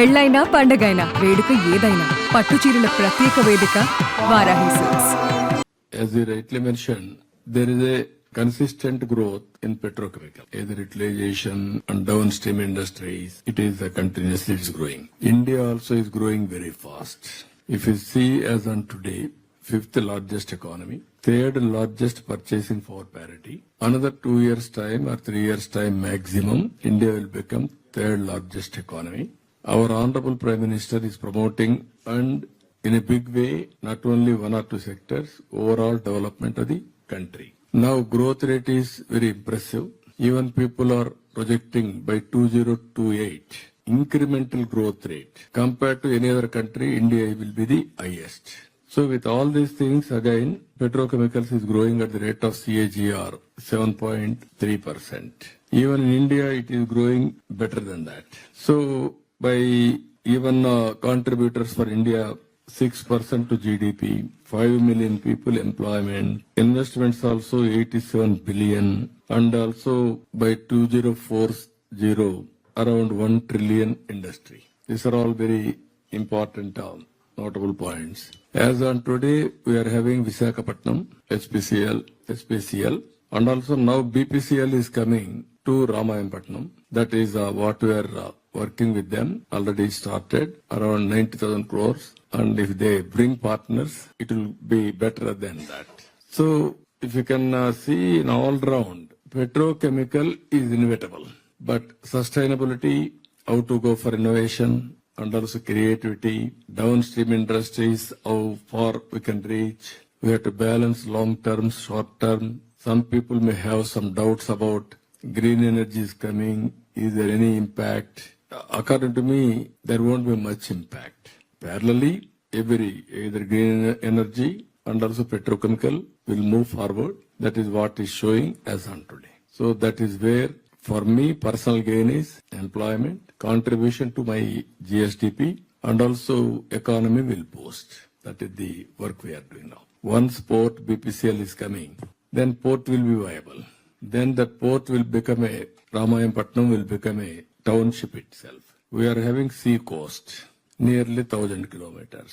పెళ్ళైనా పండగైనా వేడుక ఏదైనా పట్టు చీరల ప్రత్యేక వేదిక Varahi silks. As you rightly mentioned, there is a consistent growth in petrochemical, either utilization and downstream industries. It is continuously is growing. India also is growing very fast. If you see as on today, fifth largest economy, third largest purchasing power parity. Another 2 years time or 3 years time maximum, India will become third largest economy. Our Honorable Prime Minister is promoting and in a big way, not only one or two sectors, overall development of the country. Now growth rate is very impressive. Even people are projecting by 2028, incremental growth rate. Compared to any other country, India will be the highest. So with all these things, again, petrochemicals is growing at the rate of CAGR 7.3%. Even in India, it is growing better than that. So by even contributors for India, 6% to GDP, 5 million people employment, investments also 87 billion, and also by 2040, around 1 trillion industry. These are all very important notable points. As on today, we are having Visakhapatnam, SPCL, and also now BPCL is coming to Ramayanpatnam. That is what we are working with them. Already started around 90,000 crores. And if they bring partners, it will be better than that. So if you can see in all round, petrochemical is inevitable. But sustainability, how to go for innovation, and also creativity, downstream industries, how far we can reach. We have to balance long term, short term. Some people may have some doubts about green energy is coming. Is there any impact? According to me, there won't be much impact. Parallelly, either green energy and also petrochemical will move forward. That is what is showing as on today. So that is where, for me, personal gain is employment, contribution to my GSDP, and also economy will boost. That is the work we are doing now. Once port BPCL is coming, then port will be viable. Then that port will become Ramayanpatnam will become a township itself. We are having sea coast, nearly 1,000 kilometers.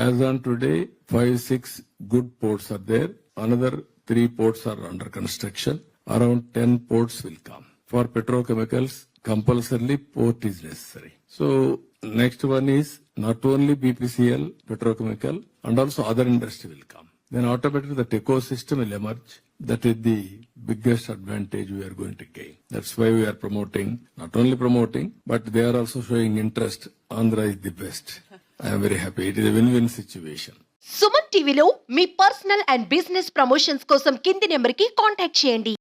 As on today, 5-6 good ports are there. Another 3 ports are under construction. Around 10 ports will come. For petrochemicals, compulsorily port is necessary. So next one is not only BPCL, petrochemical, and also other industry will come. Then automatically that ecosystem will emerge. That is the biggest advantage we are going to gain. That's why we are promoting, not only promoting, but they are also showing interest. Andhra is the best. I am very happy. It is a win-win situation. Suman టీవీలో మీ personal and business promotions కోసం కింది నెంబర్కి contact చేయండి.